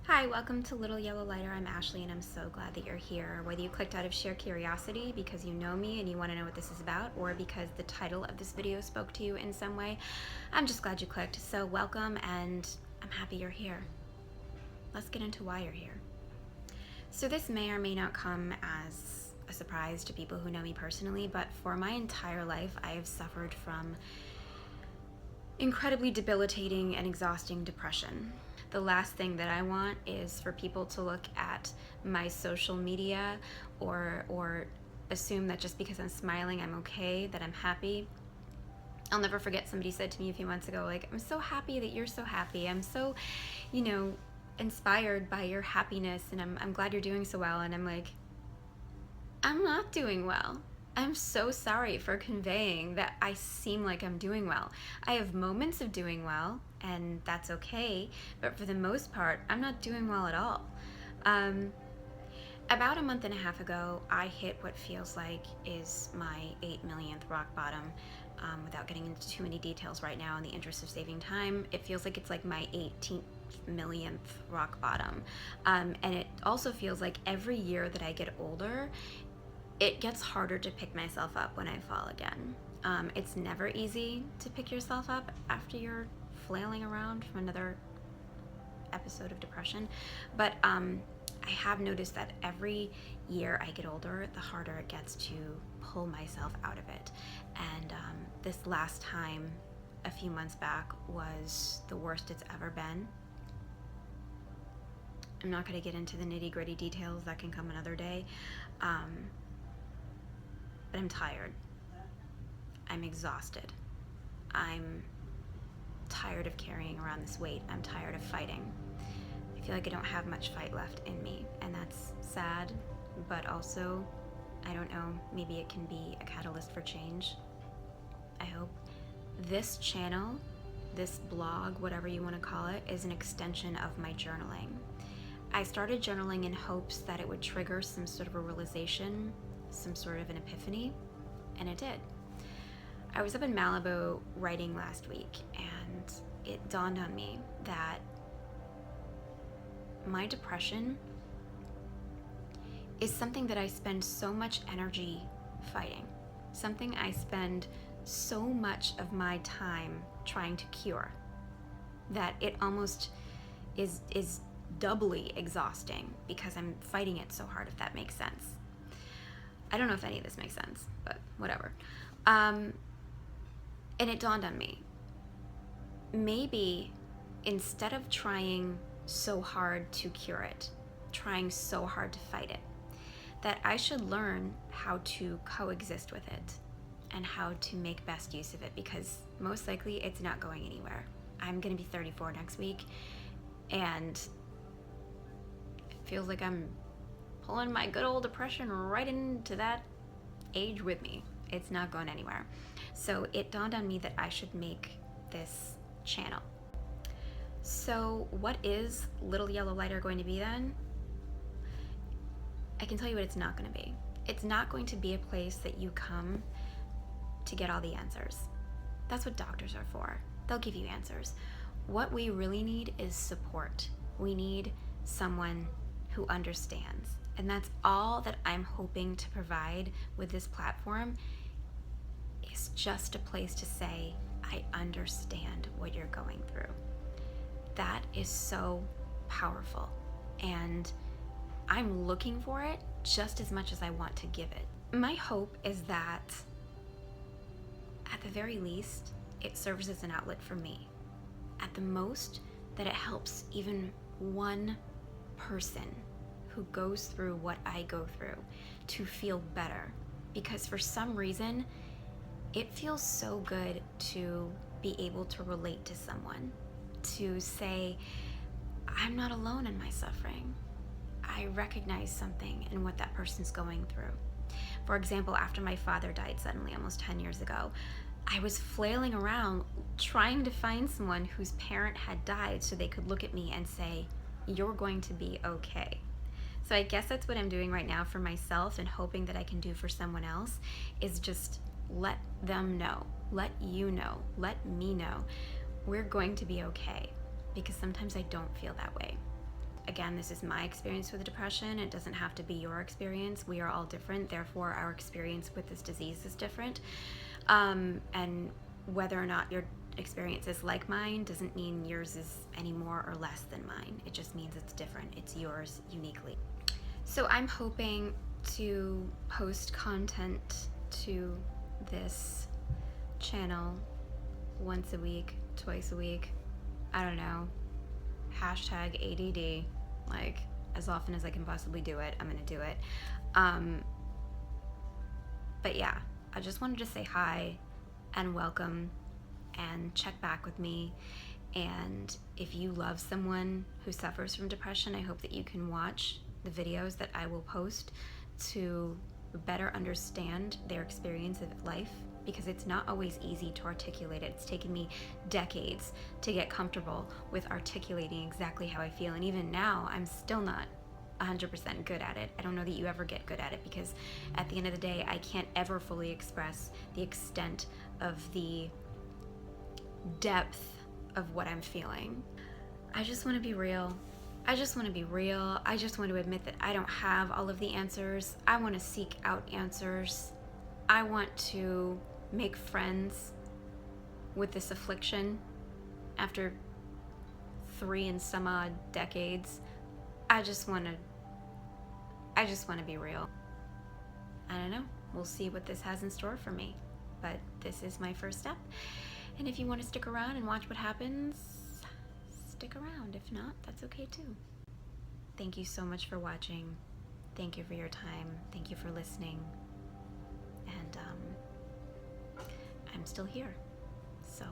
Hi, welcome to Little Yellow Lighter. I'm Ashley and I'm so glad that you're here. Whether you clicked out of sheer curiosity because you know me and you want to know what this is about, or because the title of this video spoke to you in some way, I'm just glad you clicked. So welcome, and I'm happy you're here. Let's get into why you're here. So this may or may not come as a surprise to people who know me personally, but for my entire life, I have suffered from incredibly debilitating and exhausting depression. The last thing that I want is for people to look at my social media or assume that just because I'm smiling, I'm okay, that I'm happy. I'll never forget somebody said to me a few months ago, like, I'm so happy that you're so happy. I'm so, inspired by your happiness, and I'm glad you're doing so well. And I'm like, I'm not doing well. I'm so sorry for conveying that I seem like I'm doing well. I have moments of doing well, and that's okay, but for the most part, I'm not doing well at all. About a month and a half ago, I hit what feels like is my 8 millionth rock bottom. Without getting into too many details right now in the interest of saving time, it feels like it's like my 18th millionth rock bottom. And it also feels like every year that I get older, it gets harder to pick myself up when I fall again. It's never easy to pick yourself up after you're flailing around from another episode of depression, but I have noticed that every year I get older, the harder it gets to pull myself out of it. And this last time, a few months back, was the worst it's ever been. I'm not going to get into the nitty-gritty details, that can come another day. But I'm tired. I'm exhausted. I'm tired of carrying around this weight. I'm tired of fighting. I feel like I don't have much fight left in me, and that's sad, but also, I don't know, maybe it can be a catalyst for change. I hope. This channel, this blog, whatever you want to call it, is an extension of my journaling. I started journaling in hopes that it would trigger some sort of a realization, some sort of an epiphany, and it did. I was up in Malibu writing last week, and it dawned on me that my depression is something that I spend so much energy fighting, something I spend so much of my time trying to cure, that it almost is doubly exhausting because I'm fighting it so hard, if that makes sense. I don't know if any of this makes sense, but whatever. And it dawned on me, maybe instead of trying so hard to cure it, trying so hard to fight it, that I should learn how to coexist with it and how to make best use of it, because most likely it's not going anywhere. I'm gonna be 34 next week, and it feels like I'm pulling my good old depression right into that age with me. It's not going anywhere. So it dawned on me that I should make this channel. So what is Little Yellow Lighter going to be then? I can tell you what it's not going to be. It's not going to be a place that you come to get all the answers. That's what doctors are for. They'll give you answers. What we really need is support. We need someone who understands. And that's all that I'm hoping to provide with this platform, is just a place to say, I understand what you're going through. That is so powerful. And I'm looking for it just as much as I want to give it. My hope is that, at the very least, it serves as an outlet for me. At the most, that it helps even one person who goes through what I go through to feel better. Because for some reason, it feels so good to be able to relate to someone, to say, I'm not alone in my suffering. I recognize something in what that person's going through. For example, after my father died suddenly almost 10 years ago, I was flailing around trying to find someone whose parent had died so they could look at me and say, you're going to be okay. So I guess that's what I'm doing right now for myself, and hoping that I can do for someone else, is just let them know, let you know, let me know we're going to be okay, because sometimes I don't feel that way. again, this is my experience with depression. It doesn't have to be your experience. We are all different, therefore our experience with this disease is different. And whether or not your experience is like mine doesn't mean yours is any more or less than mine. It just means it's different. It's yours uniquely. So I'm hoping to post content to this channel once a week, twice a week, I don't know, hashtag ADD, like as often as I can possibly do it, I'm gonna do it. But yeah, I just wanted to say hi and welcome and check back with me. And if you love someone who suffers from depression, I hope that you can watch the videos that I will post to better understand their experience of life, because it's not always easy to articulate it. It's taken me decades to get comfortable with articulating exactly how I feel, and even now I'm still not 100% good at it. I don't know that you ever get good at it, because at the end of the day I can't ever fully express the extent of the depth of what I'm feeling. I just want to be real. I just want to be real. I just want to admit that I don't have all of the answers. I want to seek out answers. I want to make friends with this affliction after 3 and some odd decades. I just want to be real. I don't know. We'll see what this has in store for me. But this is my first step. And if you want to stick around and watch what happens, stick around. If not, that's okay too. Thank you so much for watching. Thank you for your time. Thank you for listening. And I'm still here. So